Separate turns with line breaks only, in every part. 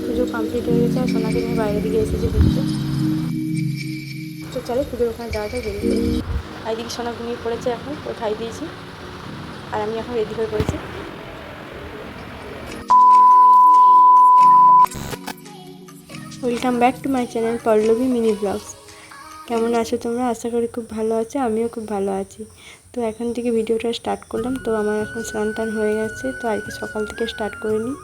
পুজো complete হয়ে গেছে আর সোনাকে নিয়ে বাইরের দিকে এসেছে ঘুরতে। তো চলে পুজোর ওখানে যাওয়া যায়, দেরি করে। আর এদিকে সোনা ঘুমিয়ে পড়েছে, এখন ও খাই দিয়েছি আর আমি এখন রেডি হয়ে পড়েছি। Welcome back to my channel Pallabi mini vlogs. কেমন আছো তোমরা? আশা করি খুব ভালো আছো, আমিও খুব ভালো আছি। তো এখন থেকে ভিডিওটা স্টার্ট করলাম। তো আমার এখন স্নান টান হয়ে গেছে, তো আজকে সকাল থেকে স্টার্ট করে নিই।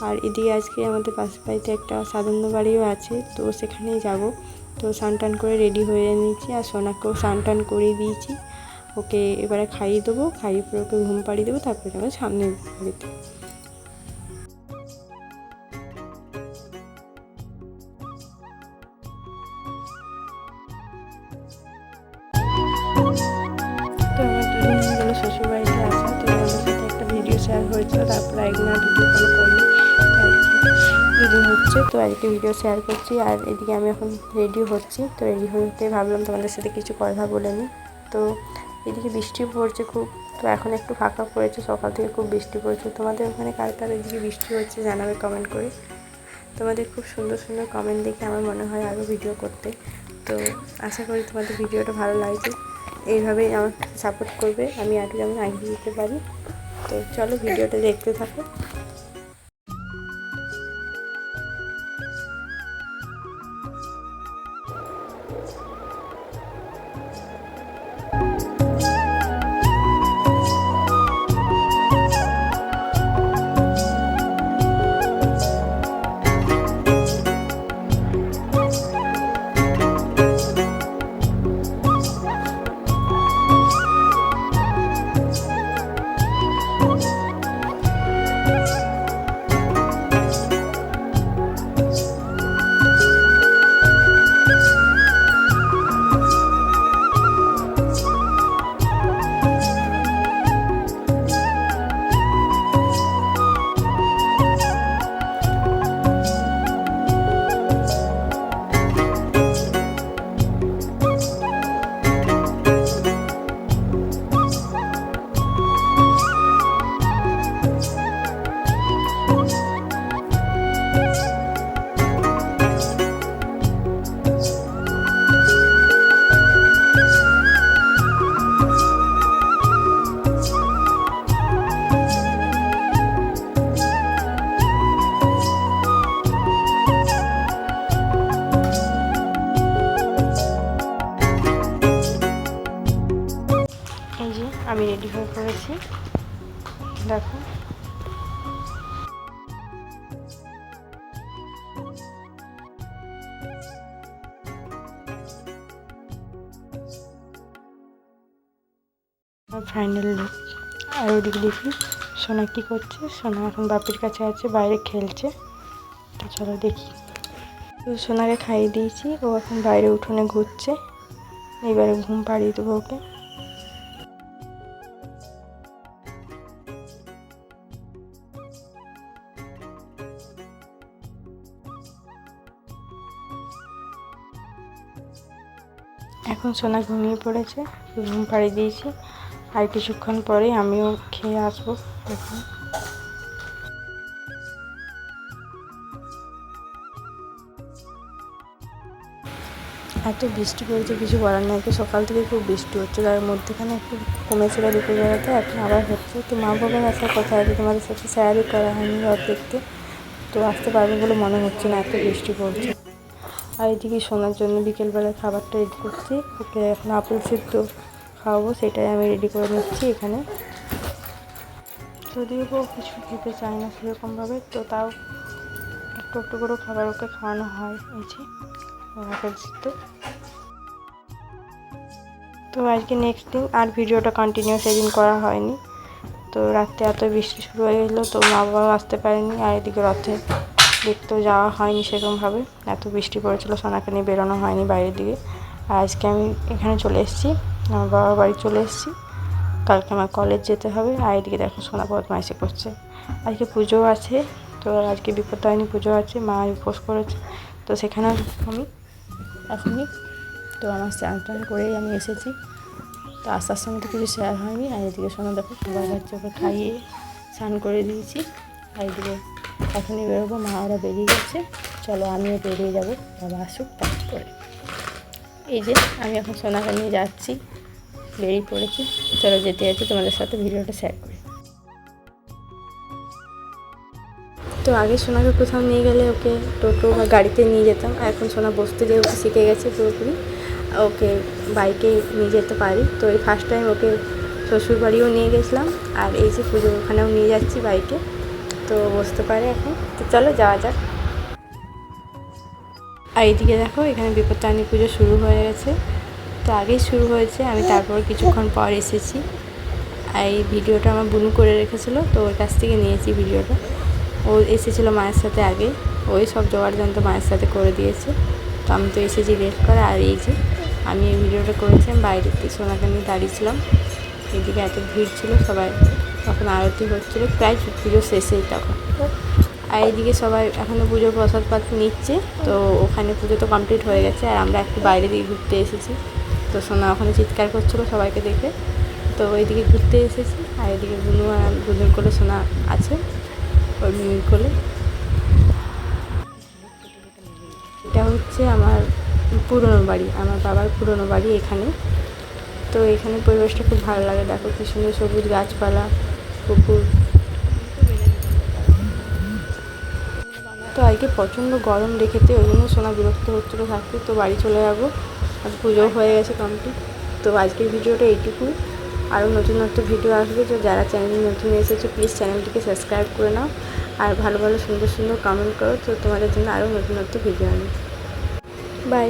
আর এদিকে আজকে আমাদের পাশের বাড়িতে একটা সাধারণ বাড়িও আছে, তো সেখানেই যাব। তো স্নান টান করে রেডি হয়ে নিয়েছি আর সোনাকেও স্নান টান করিয়ে দিয়েছি। ওকে এবারে খাইয়ে দেবো, খাইয়ে পরে ওকে ঘুম পাড়িয়ে দেবো, তারপরে যাবো সামনের বাড়িতে। তো আমার দুদিন হয়ে গেলো শ্বশুরবাড়িতে আসা, তো আমার সাথে একটা ভিডিও শেয়ার হয়েছিল, তারপরে একদিন আর ভিডিও কল করিনি। তো দুদিন হচ্ছে, তো আজকে ভিডিও শেয়ার করছি। আর এদিকে আমি এখন রেডি হচ্ছি, তো রেডি হতে ভাবলাম তোমাদের সাথে কিছু কথা বলে নিই। তো এদিকে বৃষ্টি পড়ছে খুব, তো এখন একটু ফাঁকা পড়েছে, সকাল থেকে খুব বৃষ্টি পড়ছে। তোমাদের ওখানে কার কার এদিকে বৃষ্টি হচ্ছে জানাবে কমেন্ট করে। তোমাদের খুব সুন্দর সুন্দর কমেন্ট দেখে আমার মনে হয় আরও ভিডিও করতে। তো আশা করি তোমাদের ভিডিওটা ভালো লাগছে, এইভাবেই আমার সাপোর্ট করবে, আমি আরও যেমন এগিয়ে দিতে পারি। তো চলো ভিডিওটা দেখতে থাকো। এই যে আমি রেডি হয়ে পড়েছি, দেখো। Final look. আর ওদিকে দেখি সোনা কী করছে। সোনা এখন বাপির কাছে আছে, বাইরে খেলছে। তো চলো দেখি। তো সোনাকে খাইয়ে দিয়েছি, ও এখন বাইরে উঠোনে ঘুরছে। এবারে ঘুম পাড়িয়ে দেবো ওকে। এখন সোনা ঘুমিয়ে পড়েছে, ঘুম পাড়িয়ে দিয়েছি। আর কিছুক্ষণ পরে আমিও খেয়ে আসবো। এখন এত বৃষ্টি পড়েছে, কিছু করার নেই। তো সকাল থেকে খুব বৃষ্টি হচ্ছে, তার মধ্যেখানে একটু কমেছিল দুপুরবেলাতে, এখন আবার হচ্ছে। তো মা বাবার আসার কথা আছে, তোমাদের সাথে শেয়ারই করা হয়নি ঘর দেখতে। তো আসতে পারবে বলে মনে হচ্ছে না, এত বৃষ্টি পড়ছে। আর এদিকে শোনার জন্য বিকেলবেলায় খাবারটা রেডি করছি। ওকে এখন আপেল সিদ্ধ খাওয়াবো, সেটাই আমি রেডি করে নিচ্ছি এখানে। যদিও ও কিছু খেতে চায় না সেরকমভাবে, তো তাও একটু একটু করে খাবার ওকে খাওয়ানো হয়। এই যে আপেল সিদ্ধ। তো আজকে নেক্সট দিন আর ভিডিওটা কন্টিনিউ সেদিন করা হয়নি। তো রাত্রে এত বৃষ্টি শুরু হয়ে গেলো, তো মা বাবাও আসতে পারেনি। আর এদিকে রথে দেখতেও যাওয়া হয়নি সেরকমভাবে, এত বৃষ্টি পড়েছিল, সোনাকে নিয়ে বেরোনো হয়নি বাইরের দিকে। আর আজকে আমি এখানে চলে এসেছি, আমার বাবার বাড়ি চলে এসেছি। কালকে আমার কলেজ যেতে হবে। আর এদিকে দেখো সোনা বদমাইশি করছে। আজকে পুজো আছে, তো আজকে বিপত্তারিণী পুজো আছে, মা উপোস করেছে, তো সেখানে আমি এখনই। তো আমার স্নান টান করেই আমি এসেছি। তো আসার সময় তো কিছু শেয়ার হয়নি। আর এদিকে সোনা দেখো খাবার খাচ্ছে, ওকে খাইয়ে স্নান করে দিয়েছি। আর এদিকে এখনই বেরোবো, মা ওরা বেরিয়ে গেছে। চলো আমিও বেরিয়ে যাবো, বাবা আসুক তারপরে। এই যে আমি এখন সোনাকে নিয়ে যাচ্ছি, বেরিয়ে পড়েছি। চলো যেতে যেতে তোমাদের সাথে ভিডিওটা শেয়ার করি। তো আগে সোনাকে কোথাও নিয়ে গেলে ওকে টোটো বা গাড়িতে নিয়ে যেতাম, এখন সোনা বসতে যেহেতু শিখে গেছে পুরোপুরি, ওকে বাইকে নিয়ে যেতে পারি। তো এই ফার্স্ট টাইম ওকে শ্বশুরবাড়িও নিয়ে গেছিলাম, আর এই যে পুজো ওখানেও নিয়ে যাচ্ছি বাইকে, তো বসতে পারে এখন। তো চলো যাওয়া যাক। আর এইদিকে দেখো এখানে বিপত্তারিণী পুজো শুরু হয়ে গেছে। তো আগেই শুরু হয়েছে, আমি তারপর কিছুক্ষণ পর এসেছি। আর এই ভিডিওটা আমার বুনু করে রেখেছিলো, তো ওর কাছ থেকে নিয়েছি ভিডিওটা। ও এসেছিলো মায়ের সাথে আগে, ওই সব জোগাড় যন্ত্র মায়ের সাথে করে দিয়েছে। তো আমি তো এসেছি লেট করে। আর এই যে আমি এই ভিডিওটা করেছিলাম বাইরেতে, সোনাকে নিয়ে দাঁড়িয়েছিলাম। এদিকে এত ভিড় ছিল, সবাই তখন আরতি হচ্ছিলো, প্রায় পুজো শেষেই তখন। আর এইদিকে সবাই এখনও পুজোর প্রসাদপাতি নিচ্ছে। তো ওখানে পুজো তো কমপ্লিট হয়ে গেছে, আর আমরা একটু বাইরে দিকে ঘুরতে এসেছি। তো সোনা ওখানে চিৎকার করছিলো সবাইকে দেখে, তো ওইদিকে ঘুরতে এসেছি। আর এদিকে বুনু আর বুনুর কোলে সোনা আছে, ওর মিমির কোলে। এটা হচ্ছে আমার পুরনো বাড়ি, আমার বাবার পুরনো বাড়ি এখানে। তো এখানে পরিবেশটা খুব ভালো লাগে, দেখো কি সুন্দর সবুজ গাছপালা, পুকুর। তো আজকে প্রচণ্ড গরম রেখেতে, ওই জন্য সোনা বিরক্ত হচ্ছিলো থাকতে। তো বাড়ি চলে যাবো, আর পুজো হয়ে গেছে কমপ্লিট। তো আজকের ভিডিওটা এইটুকুই, আরও নতুন নতুন ভিডিও আসবে। তো যারা চ্যানেলে নতুন এসেছো প্লিজ চ্যানেলটিকে সাবস্ক্রাইব করে নাও, আর ভালো ভালো সুন্দর সুন্দর কমেন্ট করো। তো তোমাদের জন্য আরও নতুন নতুন ভিডিও আনি। বাই।